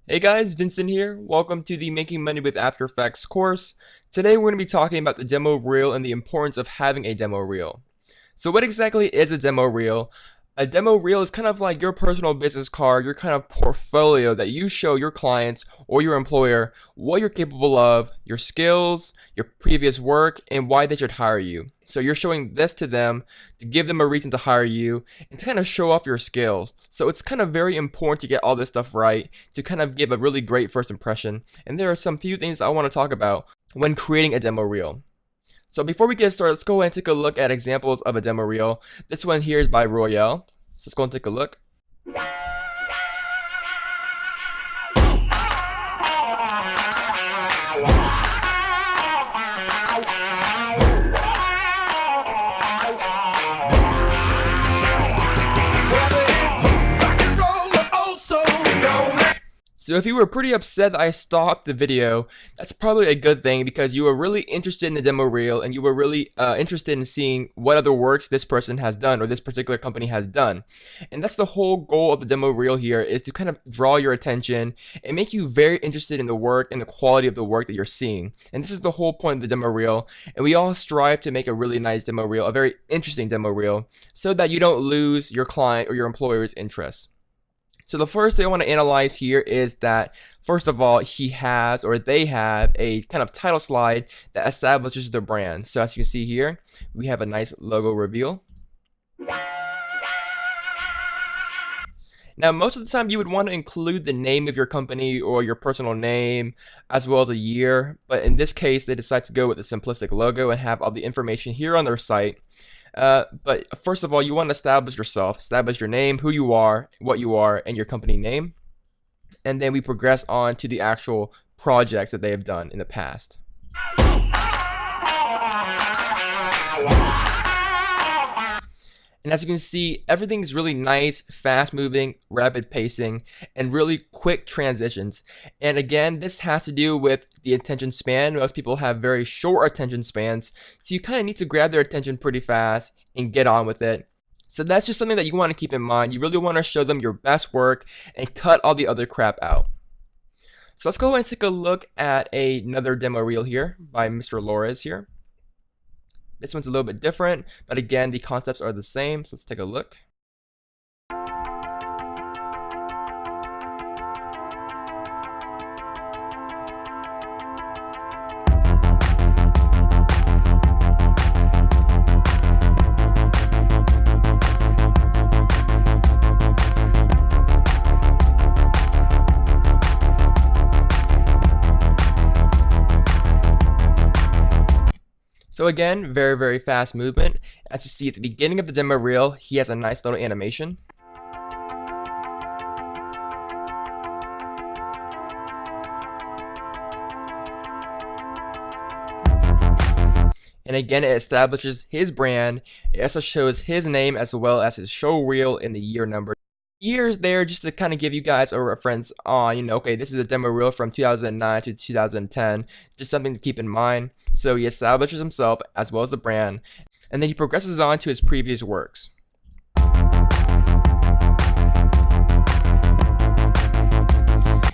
Hey guys, Vincent here. Welcome to the Making Money with After Effects course. Today we're going to be talking about the demo reel and the importance of having a demo reel. So what exactly is a demo reel? A demo reel is kind of like your personal business card, your kind of portfolio that you show your clients or your employer what you're capable of, your skills, your previous work, and why they should hire you. So you're showing this to them to give them a reason to hire you and to kind of show off your skills. So it's kind of very important to get all this stuff right to kind of give a really great first impression. And there are some few things I want to talk about when creating a demo reel. So before we get started, let's go ahead and take a look at examples of a demo reel. This one here is by Royale. So let's go and take a look. So if you were pretty upset that I stopped the video, that's probably a good thing because you were really interested in the demo reel and you were really interested in seeing what other works this person has done or this particular company has done. And that's the whole goal of the demo reel here, is to kind of draw your attention and make you very interested in the work and the quality of the work that you're seeing. And this is the whole point of the demo reel. And we all strive to make a really nice demo reel, a very interesting demo reel, so that you don't lose your client or your employer's interest. So the first thing I want to analyze here is that, first of all, he has or they have a kind of title slide that establishes their brand. So as you can see here, we have a nice logo reveal. Now, most of the time you would want to include the name of your company or your personal name as well as a year. But in this case, they decide to go with a simplistic logo and have all the information here on their site. But first of all, you want to establish yourself, establish your name, who you are, what you are, and your company name. And then we progress on to the actual projects that they have done in the past. And as you can see, everything is really nice, fast moving, rapid pacing, and really quick transitions. And again, this has to do with the attention span. Most people have very short attention spans, so you kind of need to grab their attention pretty fast and get on with it. So that's just something that you want to keep in mind. You really want to show them your best work and cut all the other crap out. So let's go ahead and take a look at another demo reel here by Mr. Lores here. This one's a little bit different, but again, the concepts are the same. So let's take a look. So again, very, very fast movement. As you see at the beginning of the demo reel, he has a nice little animation. And again, it establishes his brand. It also shows his name as well as his show reel and the year number. Years there just to kind of give you guys a reference on, okay, this is a demo reel from 2009 to 2010, just something to keep in mind. So he establishes himself as well as the brand, and then he progresses on to his previous works.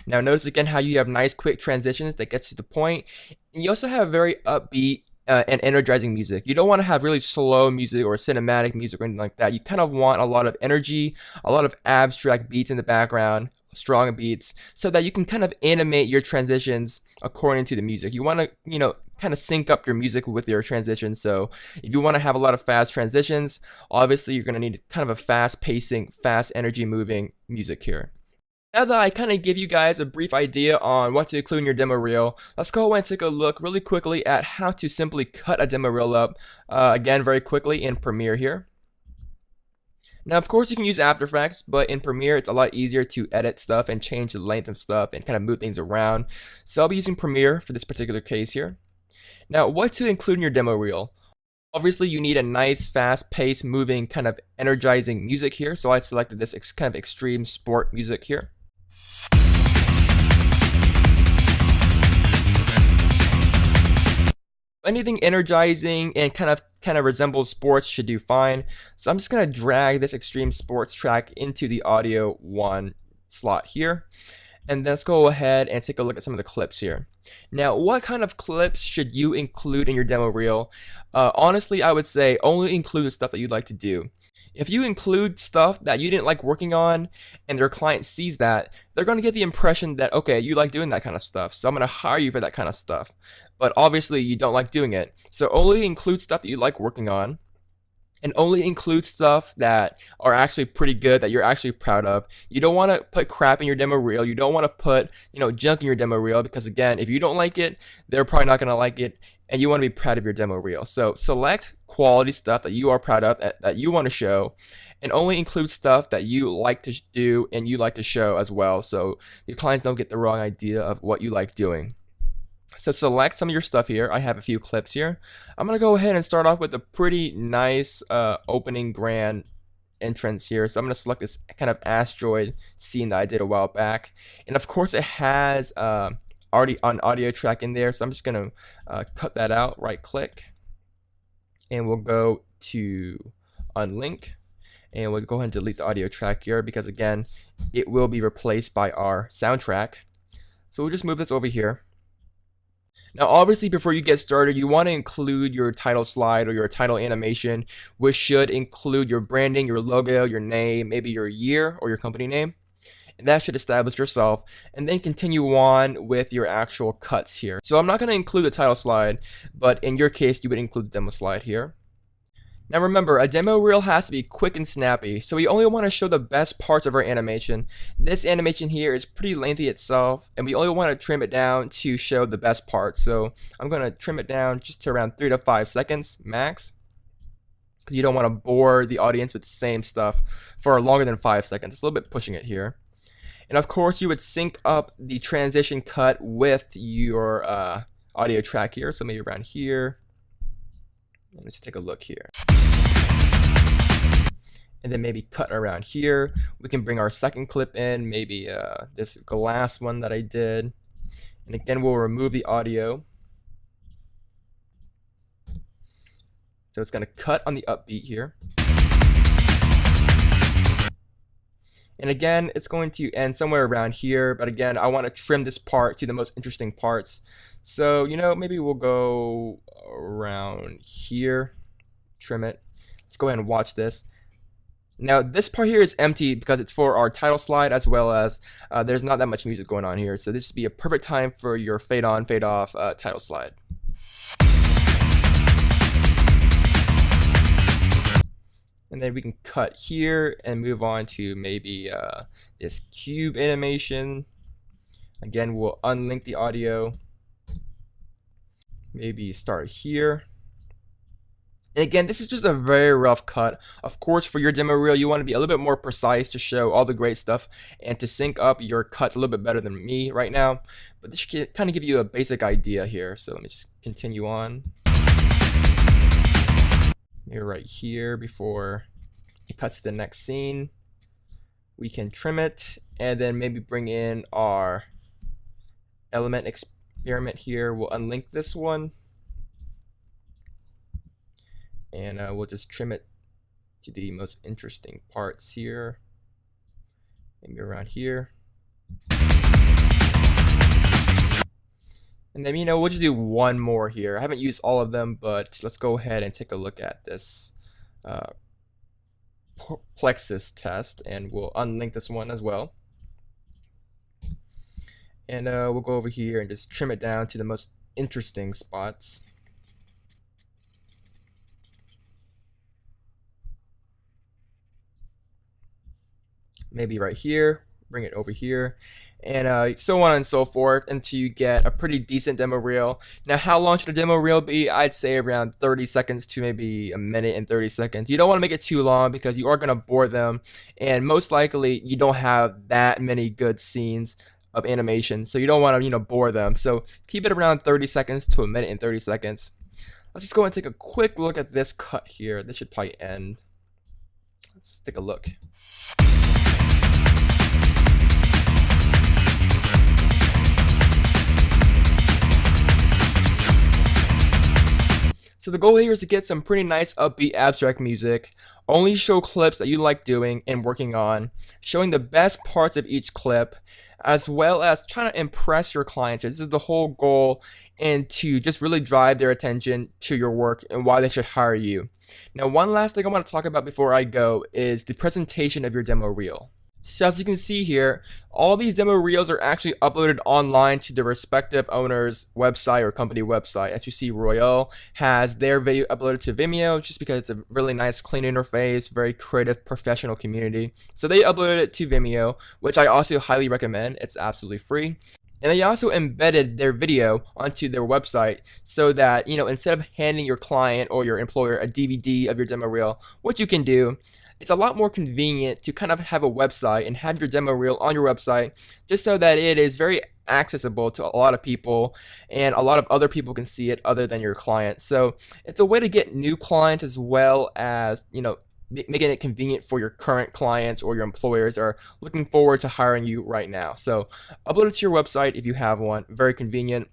Now notice again how you have nice quick transitions that gets to the point, and you also have very upbeat and energizing music. You don't want to have really slow music or cinematic music or anything like that. You kind of want a lot of energy, a lot of abstract beats in the background, strong beats, so that you can kind of animate your transitions according to the music. You want to, kind of sync up your music with your transitions. So if you want to have a lot of fast transitions, obviously you're going to need kind of a fast pacing, fast energy moving music here. Now that I kind of give you guys a brief idea on what to include in your demo reel, let's go ahead and take a look really quickly at how to simply cut a demo reel up, again, very quickly in Premiere here. Now, of course, you can use After Effects, but in Premiere, it's a lot easier to edit stuff and change the length of stuff and kind of move things around. So I'll be using Premiere for this particular case here. Now, what to include in your demo reel? Obviously, you need a nice, fast-paced, moving, kind of energizing music here. So I selected this kind of extreme sport music here. Anything energizing and kind of resembles sports should do fine. So I'm just gonna drag this extreme sports track into the audio 1 slot here. And let's go ahead and take a look at some of the clips here. Now, what kind of clips should you include in your demo reel? Honestly, I would say only include the stuff that you'd like to do. If you include stuff that you didn't like working on and their client sees that, they're going to get the impression that, okay, you like doing that kind of stuff, so I'm going to hire you for that kind of stuff. But obviously, you don't like doing it. So only include stuff that you like working on, and only include stuff that are actually pretty good, that you're actually proud of. You don't want to put crap in your demo reel. You don't want to put, junk in your demo reel, because again, if you don't like it, they're probably not going to like it, and you want to be proud of your demo reel. So select quality stuff that you are proud of, that you want to show, and only include stuff that you like to do and you like to show as well, so your clients don't get the wrong idea of what you like doing. So select some of your stuff here. I have a few clips here. I'm going to go ahead and start off with a pretty nice opening grand entrance here. So I'm going to select this kind of asteroid scene that I did a while back. And of course it has already an audio track in there. So I'm just going to cut that out, right click. And we'll go to unlink. And we'll go ahead and delete the audio track here, because again, it will be replaced by our soundtrack. So we'll just move this over here. Now, obviously, before you get started, you want to include your title slide or your title animation, which should include your branding, your logo, your name, maybe your year or your company name. And that should establish yourself, and then continue on with your actual cuts here. So I'm not going to include the title slide, but in your case, you would include the demo slide here. Now remember, a demo reel has to be quick and snappy, so we only want to show the best parts of our animation. This animation here is pretty lengthy itself, and we only want to trim it down to show the best parts. So I'm going to trim it down just to around 3 to 5 seconds max, because you don't want to bore the audience with the same stuff for longer than 5 seconds. It's a little bit pushing it here. And of course, you would sync up the transition cut with your audio track here, so maybe around here. Let's take a look here. And then maybe cut around here. We can bring our second clip in, maybe this glass one that I did. And again, we'll remove the audio. So it's going to cut on the upbeat here. And again, it's going to end somewhere around here. But again, I want to trim this part to the most interesting parts. So, maybe we'll go around here, trim it. Let's go ahead and watch this. Now, this part here is empty because it's for our title slide, as well as there's not that much music going on here. So this would be a perfect time for your fade on, fade off title slide. And then we can cut here and move on to maybe this cube animation. Again, we'll unlink the audio. Maybe start here. And again, this is just a very rough cut. Of course, for your demo reel, you want to be a little bit more precise to show all the great stuff and to sync up your cuts a little bit better than me right now. But this should kind of give you a basic idea here. So let me just continue on. Maybe right here before it cuts to the next scene. We can trim it and then maybe bring in our element experiment here. We'll unlink this one. And we'll just trim it to the most interesting parts here. Maybe around here. And then, we'll just do one more here. I haven't used all of them, but let's go ahead and take a look at this plexus test. And we'll unlink this one as well. And we'll go over here and just trim it down to the most interesting spots. Maybe right here, bring it over here, and so on and so forth until you get a pretty decent demo reel. Now, how long should a demo reel be? I'd say around 30 seconds to maybe a minute and 30 seconds. You don't want to make it too long because you are going to bore them, and most likely you don't have that many good scenes of animation, so you don't want to bore them. So keep it around 30 seconds to a minute and 30 seconds. Let's just go and take a quick look at this cut here. This should probably end. Let's take a look. So the goal here is to get some pretty nice upbeat abstract music. Only show clips that you like doing and working on, showing the best parts of each clip. as well as trying to impress your clients. This is the whole goal, and to just really drive their attention to your work and why they should hire you. Now, one last thing I want to talk about before I go is the presentation of your demo reel. So as you can see here, all these demo reels are actually uploaded online to the respective owner's website or company website. As you see, Royale has their video uploaded to Vimeo just because it's a really nice, clean interface, very creative, professional community. So they uploaded it to Vimeo, which I also highly recommend. It's absolutely free. And they also embedded their video onto their website so that, instead of handing your client or your employer a DVD of your demo reel, what you can do, it's a lot more convenient to kind of have a website and have your demo reel on your website, just so that it is very accessible to a lot of people and a lot of other people can see it other than your client. So it's a way to get new clients, as well as, making it convenient for your current clients or your employers are looking forward to hiring you right now. So upload it to your website if you have one. Very convenient.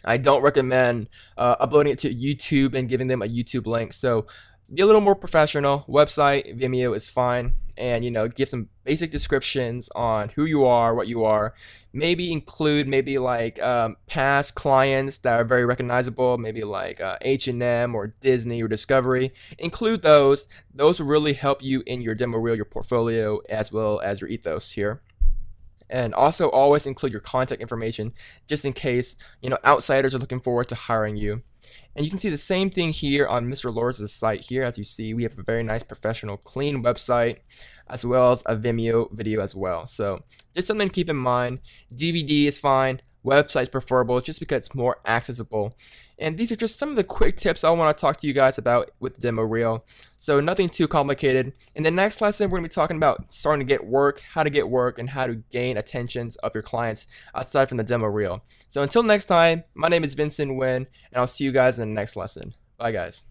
I don't recommend uploading it to YouTube and giving them a YouTube link. So be a little more professional. Website, Vimeo is fine. And, give some basic descriptions on who you are, what you are. Maybe include past clients that are very recognizable, maybe like H&M or Disney or Discovery. Include those. Those will really help you in your demo reel, your portfolio, as well as your ethos here. And also always include your contact information just in case, outsiders are looking forward to hiring you. And you can see the same thing here on Mr. Lawrence's site here. As you see, we have a very nice, professional, clean website, as well as a Vimeo video as well. So just something to keep in mind. DVD is fine. Website is preferable just because it's more accessible. And these are just some of the quick tips I want to talk to you guys about with the demo reel. So nothing too complicated. In the next lesson, we're going to be talking about starting to get work, how to get work, and how to gain attentions of your clients aside from the demo reel. So until next time, my name is Vincent Nguyen, and I'll see you guys in the next lesson. Bye, guys.